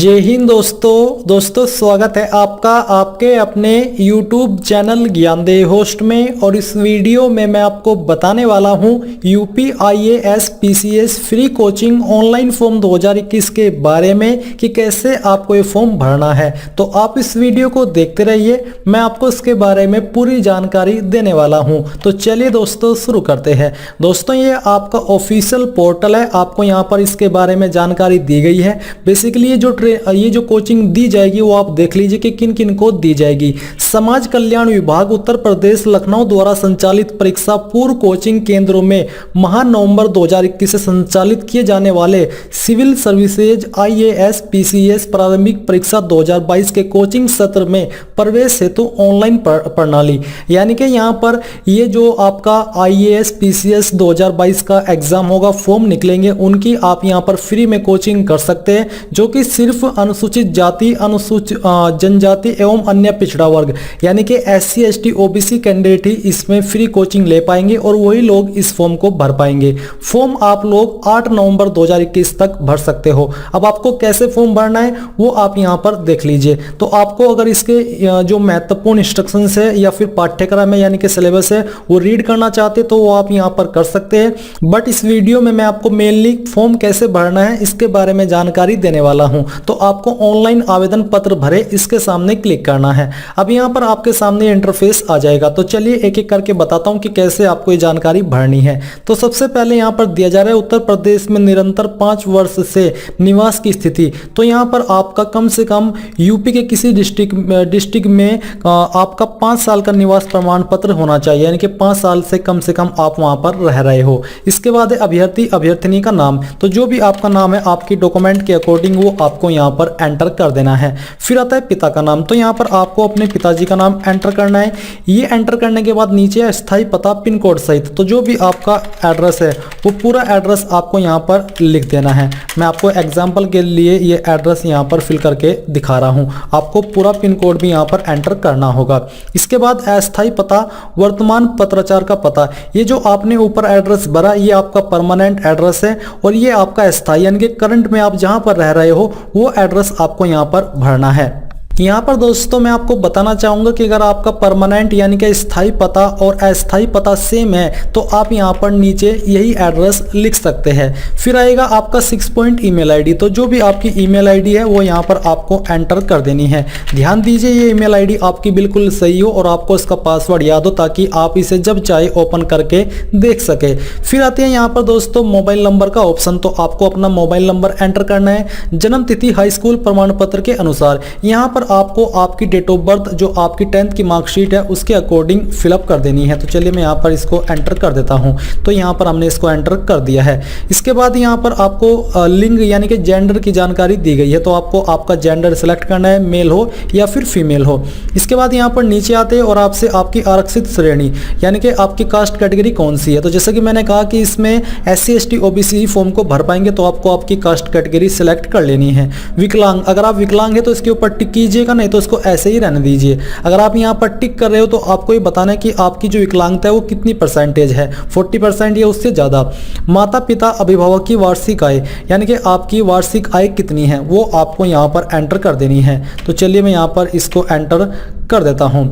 जय हिंद दोस्तों स्वागत है आपका आपके अपने YouTube चैनल ज्ञानदेव होस्ट में। और इस वीडियो में मैं आपको बताने वाला हूं UP IAS PCS free coaching online form 2021 के बारे में कि कैसे आपको ये फॉर्म भरना है। तो आप इस वीडियो को देखते रहिए, मैं आपको इसके बारे में पूरी जानकारी देने वाला हूं। तो चलिए दोस्तों शुरू करते हैं। दोस्तों ये आपका ऑफिशियल पोर्टल है, आपको यहाँ पर इसके बारे में जानकारी दी गई है। बेसिकली ये जो कोचिंग दी जाएगी वो आप देख लीजिए कि किन किन को दी जाएगी। समाज कल्याण विभाग उत्तर प्रदेश लखनऊ द्वारा संचालित परीक्षा पूर्व कोचिंग केंद्रों में नवंबर 2021 से संचालित किए जाने वाले सिविल सर्विसेज IAS PCS प्रारंभिक परीक्षा 2022 के कोचिंग सत्र में प्रवेश हेतु ऑनलाइन प्रणाली, यानी कि यहाँ पर ये जो आपका IAS PCS 2022 का एग्जाम होगा, फॉर्म निकलेंगे, उनकी आप यहाँ पर फ्री में कोचिंग कर सकते हैं, जो कि सिर्फ अनुसूचित जाति, अनुसूचित जनजाति एवं अन्य पिछड़ा वर्ग यानी कि SC ST OBC कैंडिडेट ही इसमें फ्री कोचिंग ले पाएंगे और वही लोग इस फॉर्म को भर पाएंगे। फॉर्म आप लोग 8 नवंबर 2021 तक भर सकते हो। अब आपको कैसे फॉर्म भरना है वो आप यहाँ पर देख लीजिए। तो आपको अगर इसके जो महत्वपूर्ण इंस्ट्रक्शंस है या फिर पाठ्यक्रम है यानी कि सिलेबस है वो रीड करना चाहते तो वो आप यहाँ पर कर सकते हैं। बट इस वीडियो में मैं आपको मेनली फॉर्म कैसे भरना है इसके बारे में जानकारी देने वाला हूँ। तो आपको ऑनलाइन आवेदन पत्र भरे इसके सामने क्लिक करना है। अब यहाँ पर आपके सामने इंटरफेस आ जाएगा। तो चलिए एक एक करके बताता हूँ कि कैसे आपको ये जानकारी भरनी है। तो सबसे पहले यहाँ पर दिया जा रहा है उत्तर प्रदेश में निरंतर 5 वर्ष से निवास की स्थिति। तो यहाँ पर आपका कम से कम यूपी के किसी डिस्ट्रिक्ट में आपका 5 साल का निवास प्रमाण पत्र होना चाहिए, यानी कि 5 साल से कम आप वहाँ पर रह रहे हो। इसके बाद है अभ्यर्थी अभ्यर्थिनी का नाम। तो जो भी आपका नाम है आपकी डॉक्यूमेंट के अकॉर्डिंग वो आपको यहाँ पर एंटर कर देना है। फिर आता है पिता का नाम। तो यहाँ पर आपको अपने पिताजी का नाम एंटर करना है। ये एंटर करने के बाद नीचे है स्थायी पता पिन कोड सहित। तो जो भी आपका एड्रेस है वो पूरा एड्रेस आपको यहाँ पर लिख देना है। मैं आपको एग्जांपल के लिए ये एड्रेस यहाँ पर फिल करके दिखा रहा हूँ। आपको पूरा पिन कोड भी यहाँ पर एंटर करना होगा। इसके बाद अस्थायी पता वर्तमान पत्राचार का पता। ये जो आपने ऊपर एड्रेस भरा ये आपका परमानेंट एड्रेस है और ये आपका स्थायी यानी कि करंट में आप जहाँ पर रह रहे हो वो एड्रेस आपको यहाँ पर भरना है। यहाँ पर दोस्तों मैं आपको बताना चाहूँगा कि अगर आपका परमानेंट यानी कि स्थायी पता और अस्थायी पता सेम है तो आप यहाँ पर नीचे यही एड्रेस लिख सकते हैं। फिर आएगा आपका 6 पॉइंट ईमेल आईडी। तो जो भी आपकी ईमेल आईडी है वो यहाँ पर आपको एंटर कर देनी है। ध्यान दीजिए ये ईमेल आईडी आपकी बिल्कुल सही हो और आपको इसका पासवर्ड याद हो ताकि आप इसे जब चाहे ओपन करके देख सके। फिर आते हैं यहाँ पर दोस्तों मोबाइल नंबर का ऑप्शन। तो आपको अपना मोबाइल नंबर एंटर करना है जन्म तिथि हाई स्कूल प्रमाण पत्र के अनुसार। यहाँ पर आपको आपकी डेट ऑफ बर्थ जो आपकी 10th की मार्कशीट है उसके अकॉर्डिंग फिलअप कर देनी है। तो चलिए मैं यहाँ पर इसको एंटर कर देता हूँ। तो यहाँ पर हमने इसको एंटर कर दिया है। इसके बाद यहाँ पर आपको लिंग यानी कि जेंडर की जानकारी दी गई है। तो आपको आपका जेंडर सेलेक्ट करना है, मेल हो या फिर फीमेल हो। इसके बाद यहाँ पर नीचे आते हैं और आपसे आपकी आरक्षित श्रेणी यानी कि आपकी कास्ट कैटेगरी कौन सी है। तो जैसे कि मैंने कहा कि इसमें SC ST OBC फॉर्म को भर पाएंगे तो आपको आपकी कास्ट कैटेगरी सेलेक्ट कर लेनी है। विकलांग, अगर आप विकलांग है तो इसके ऊपर टिक कीजिएगा, नहीं तो इसको ऐसे ही रहने दीजिए। अगर आप यहाँ पर टिक कर रहे हो तो आपको ये बताना है कि आपकी जो विकलांगता है वो कितनी परसेंटेज है, 40% या उससे ज़्यादा। माता पिता अभिभावक की वार्षिक आय यानी कि आपकी वार्षिक आय कितनी है वो आपको यहाँ पर एंटर कर देनी है। तो चलिए मैं यहाँ पर इसको एंटर कर देता हूँ।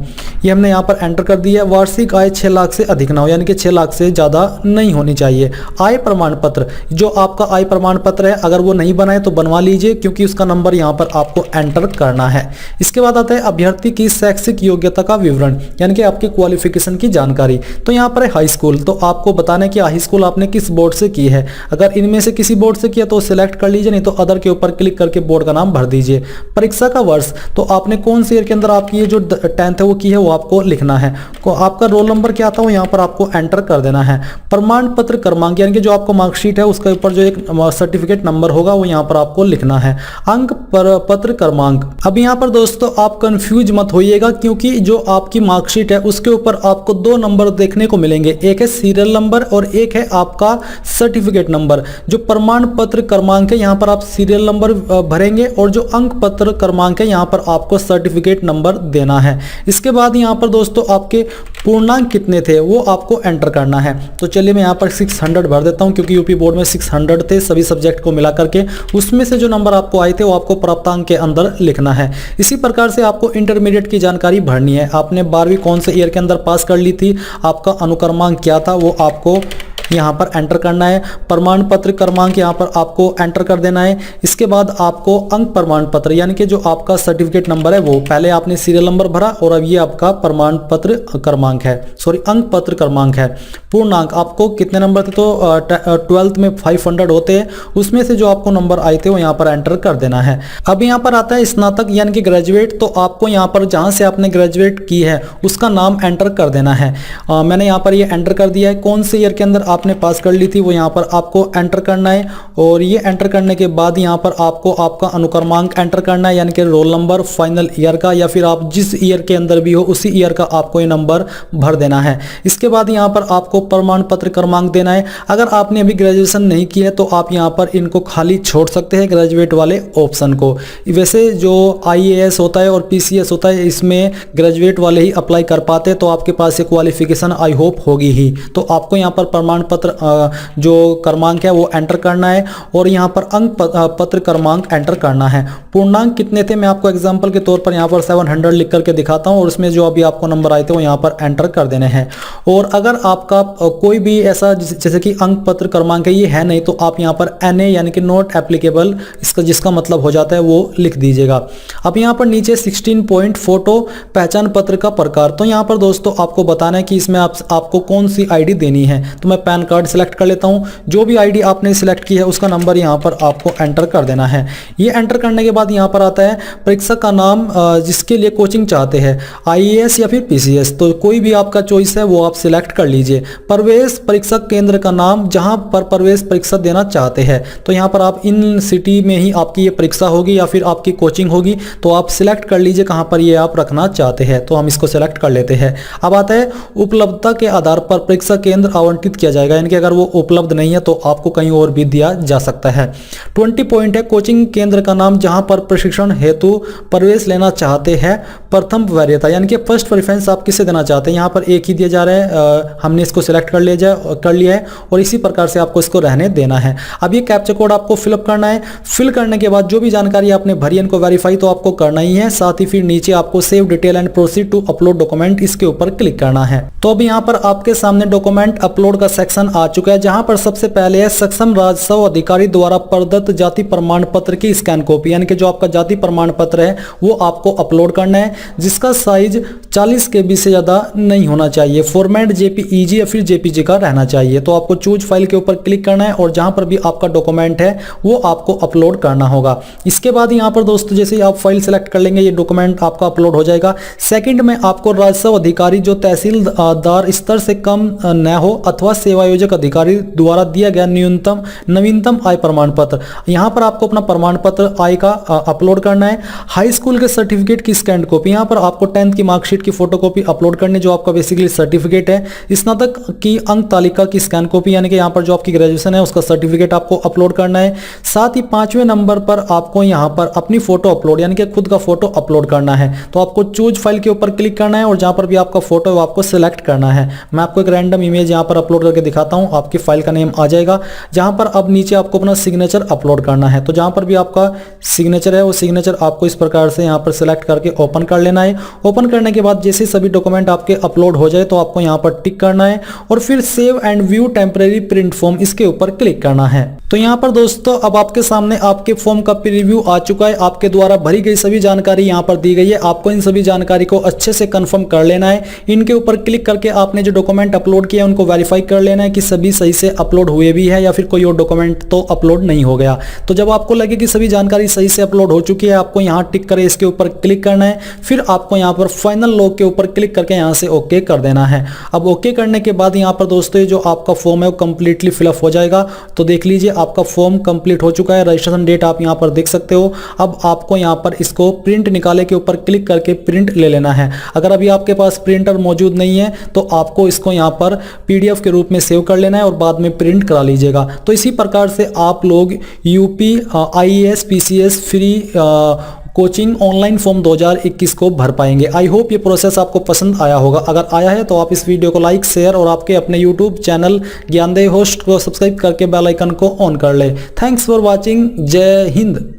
ये हमने यहाँ पर एंटर कर दिया। वार्षिक आय 6 लाख से अधिक ना हो यानी कि 6 लाख से ज़्यादा नहीं होनी चाहिए। आय प्रमाण पत्र, जो आपका आय प्रमाण पत्र है अगर वो नहीं बना है तो बनवा लीजिए क्योंकि उसका नंबर यहाँ पर आपको एंटर करना है। इसके बाद आता है अभ्यर्थी की शैक्षिक योग्यता का विवरण यानी कि आपके क्वालिफिकेशन की जानकारी। तो यहाँ पर है हाई स्कूल। तो आपको बताना है कि हाई स्कूल आपने किस बोर्ड से की है। अगर इनमें से किसी बोर्ड से किया तो सिलेक्ट कर लीजिए, नहीं तो अदर के ऊपर क्लिक करके बोर्ड का नाम भर दीजिए। परीक्षा का वर्ष, तो आपने कौन से ईयर के अंदर आपकी ये जो 10th है वो की है वो आपको लिखना है। आपका रोल नंबर क्या था वो यहाँ पर आपको एंटर कर देना है। प्रमाण पत्र क्रमांक यानी कि जो आपको मार्कशीट है उसके ऊपर जो एक सर्टिफिकेट नंबर होगा वो यहाँ पर आपको लिखना है। अंक पत्र क्रमांक। अब यहाँ पर दोस्तों आप कंफ्यूज मत होइएगा क्योंकि जो आपकी मार्कशीट है उसके ऊपर आपको 2 नंबर देखने को मिलेंगे, एक है सीरियल नंबर और एक है आपका सर्टिफिकेट नंबर। जो प्रमाण पत्र क्रमांक है यहाँ पर आप सीरियल नंबर भरेंगे और जो अंक पत्र क्रमांक है यहाँ पर आपको सर्टिफिकेट नंबर देना देना है। इसके बाद यहाँ पर दोस्तों आपके पूर्णांक कितने थे वो आपको एंटर करना है। तो चलिए मैं यहाँ पर 600 भर देता हूँ, क्योंकि यूपी बोर्ड में 600 थे सभी सब्जेक्ट को मिला करके। उसमें से जो नंबर आपको आए थे वो आपको प्राप्तांक के अंदर लिखना है। इसी प्रकार से आपको इंटरमीडिएट की जानकारी भरनी है। आपने 12वीं कौन से ईयर के अंदर पास कर ली थी, आपका अनुक्रमांक क्या था, वो आपको यहाँ पर एंटर करना है। प्रमाण पत्र क्रमांक यहाँ पर आपको एंटर कर देना है। इसके बाद आपको अंक प्रमाण पत्र यानी कि जो आपका सर्टिफिकेट नंबर है वो, पहले आपने सीरियल नंबर भरा और अब ये आपका प्रमाण पत्र क्रमांक है, सॉरी अंक पत्र क्रमांक है। पूर्णांक आपको कितने नंबर थे, तो 12th में 500 होते हैं, उसमें से जो आपको नंबर आए थे वो यहाँ पर एंटर कर देना है। अब यहाँ पर आता है स्नातक यानी कि ग्रेजुएट, तो आपको यहाँ पर जहाँ से आपने ग्रेजुएट की है उसका नाम एंटर कर देना है। मैंने यहाँ पर ये एंटर कर दिया है। कौन से ईयर के अंदर आपने पास कर ली थी वो यहाँ पर आपको एंटर करना है। और ये एंटर करने के बाद यहाँ पर आपको आपका अनुक्रमांक एंटर करना है, यानी कि रोल नंबर फाइनल ईयर का, या फिर आप जिस ईयर के अंदर भी हो उसी ईयर का आपको ये नंबर भर देना है। इसके बाद यहाँ पर आपको प्रमाण पत्र क्रमांक देना है। अगर आपने अभी ग्रेजुएशन नहीं की है तो आप यहाँ पर इनको खाली छोड़ सकते हैं, ग्रेजुएट वाले ऑप्शन को। वैसे जो IAS होता है और PCS होता है इसमें ग्रेजुएट वाले ही अप्लाई कर पाते हैं, तो आपके पास ये क्वालिफिकेशन आई होप होगी ही। तो आपको यहाँ पर प्रमाण पत्र जो क्रमांक है वो एंटर करना है और यहाँ पर अंक पत्र क्रमांक एंटर करना है। पूर्णांक कितने थे मैं आपको एग्जांपल के तौर पर यहाँ पर 700 लिख करके दिखाता हूँ, और उसमें जो अभी आपको नंबर आए थे वो यहाँ पर एंटर कर देने हैं। और अगर आपका कोई भी ऐसा जैसे कि अंक पत्र क्रमांक है ये है नहीं, तो आप यहाँ पर NA यानी कि नॉट एप्लीकेबल, इसका जिसका मतलब हो जाता है वो लिख दीजिएगा। अब यहाँ पर नीचे 16 पॉइंट फोटो पहचान पत्र का प्रकार, तो यहाँ पर दोस्तों आपको बताना है कि इसमें आपको कौन सी ID देनी है। तो मैं पैन कार्ड सिलेक्ट कर लेता हूं। जो भी ID आपने सिलेक्ट की है उसका नंबर यहां पर आपको एंटर कर देना है। ये एंटर करने के बाद यहां पर आता है परीक्षक का नाम जिसके लिए कोचिंग चाहते हैं, IAS या फिर PCS, तो कोई भी आपका चॉइस है वो आप सिलेक्ट कर लीजिए। प्रवेश परीक्षक केंद्र का नाम जहां पर प्रवेश परीक्षा देना चाहते हैं, तो यहां पर आप इन सिटी में ही आपकी ये परीक्षा होगी या फिर आपकी कोचिंग होगी, तो आप सिलेक्ट कर लीजिए कहां पर ये आप रखना चाहते हैं। तो हम इसको सिलेक्ट कर लेते हैं। अब आता है उपलब्धता के आधार पर परीक्षा केंद्र आवंटित किया जाएगा, यानी कि अगर वो उपलब्ध नहीं है तो आपको कहीं और भी दिया जा सकता है। 20 पॉइंट है कोचिंग केंद्र का नाम जहां पर प्रशिक्षण हेतु प्रवेश लेना चाहते हैं, प्रथम वरीयता यानी कि फर्स्ट प्रेफरेंस आप किसे देना चाहते हैं, यहाँ पर एक ही दिया जा रहा है। हमने इसको सिलेक्ट कर लिया है और इसी प्रकार से आपको इसको रहने देना है। अब ये कैप्चा कोड आपको फिलअप करना है। फिल करने के बाद जो भी जानकारी आपने भरी इनको वेरीफाई तो आपको करना ही है, साथ ही फिर नीचे आपको save detail and proceed to upload document इसके ऊपर क्लिक करना है। तो अब यहाँ पर आपके सामने डॉक्यूमेंट अपलोड का सेक्शन आ चुका है, जहां पर सबसे पहले है सक्षम राजस्व अधिकारी द्वारा प्रदत्त जाति प्रमाण पत्र की स्कैन कॉपी, यानी कि जो आपका जाति प्रमाण पत्र है वो आपको अपलोड करना है, जिसका साइज 40 KB से ज्यादा नहीं होना चाहिए। फॉर्मेट JPEG या फिर JPG का रहना चाहिए। तो आपको चूज फाइल के ऊपर क्लिक करना है और जहां पर भी आपका डॉक्यूमेंट है वो आपको अपलोड करना होगा। इसके बाद यहाँ पर दोस्तों जैसे ही आप फाइल सेलेक्ट कर लेंगे ये डॉक्यूमेंट आपका अपलोड हो जाएगा। सेकंड में आपको राजस्व अधिकारी जो तहसीलदार स्तर से कम न हो अथवा सेवायोजक अधिकारी द्वारा दिया गया नवीनतम आय प्रमाण पत्र, यहाँ पर आपको अपना प्रमाण पत्र आय का अपलोड करना है। हाई स्कूल के सर्टिफिकेट की स्कैन कॉपी, यहाँ पर आपको 10th की मार्कशीट की फोटोकॉपी अपलोड करनी जो आपका बेसिकली सर्टिफिकेट है। स्नातक की अंक तालिका की स्कैन कॉपी, यानी कि यहाँ पर जो आपकी ग्रेजुएशन है उसका सर्टिफिकेट आपको अपलोड करना है। साथ ही 5वें नंबर पर आपको यहाँ पर अपनी फोटो अपलोड यानी कि खुद का फोटो अपलोड करना है। तो आपको चूज फाइल के ऊपर क्लिक करना है और जहां पर भी आपका फोटो है वो आपको सिलेक्ट करना है। मैं आपको एक रैंडम इमेज यहाँ पर अपलोड करके दिखाता हूँ, आपकी फाइल का नेम आ जाएगा। जहां पर अब नीचे आपको अपना सिग्नेचर अपलोड करना है। तो जहां पर भी आपका सिग्नेचर है वो सिग्नेचर आपको इस प्रकार से यहाँ पर सिलेक्ट करके ओपन कर लेना है। ओपन करने के बाद जैसे सभी डॉक्यूमेंट आपके अपलोड हो जाए तो आपको यहाँ पर टिक करना है और फिर save and view temporary print form इसके ऊपर क्लिक करना है। तो यहाँ पर दोस्तों अब आपके सामने आपके फॉर्म का प्रीव्यू आ चुका है। आपके द्वारा भरी गई सभी जानकारी यहाँ पर दी गई है। आपको इन सभी जानकारी को अच्छे से कंफर्म कर लेना है। इनके ऊपर क्लिक करके आपने जो डॉक्यूमेंट अपलोड किया उनको वेरीफाई कर लेना है कि सभी सही से अपलोड हुए भी है या फिर कोई और डॉक्यूमेंट तो अपलोड नहीं हो गया। तो जब आपको लगे कि सभी जानकारी सही से अपलोड हो चुकी है आपको यहाँ टिक करे इसके ऊपर क्लिक करना है। फिर आपको यहाँ पर फाइनल लॉग के ऊपर क्लिक करके यहाँ से ओके कर देना है। अब ओके करने के बाद यहाँ पर दोस्तों जो आपका फॉर्म है वो कंप्लीटली फिलअप हो जाएगा। तो देख लीजिए आपका फॉर्म कंप्लीट हो चुका है। रजिस्ट्रेशन डेट आप यहाँ पर देख सकते हो। अब आपको यहाँ पर इसको प्रिंट निकाले के ऊपर क्लिक करके प्रिंट ले लेना है। अगर अभी आपके पास प्रिंटर मौजूद नहीं है तो आपको इसको यहाँ पर PDF के रूप में सेव कर लेना है और बाद में प्रिंट करा लीजिएगा। तो इसी प्रकार से आप लोग UP IAS PCS free coaching online form 2021 को भर पाएंगे। आई होप ये प्रोसेस आपको पसंद आया होगा। अगर आया है तो आप इस वीडियो को लाइक, शेयर और आपके अपने यूट्यूब चैनल ज्ञानदेव होस्ट को सब्सक्राइब करके बेल आइकन को ऑन कर ले। Thanks for watching. जय हिंद।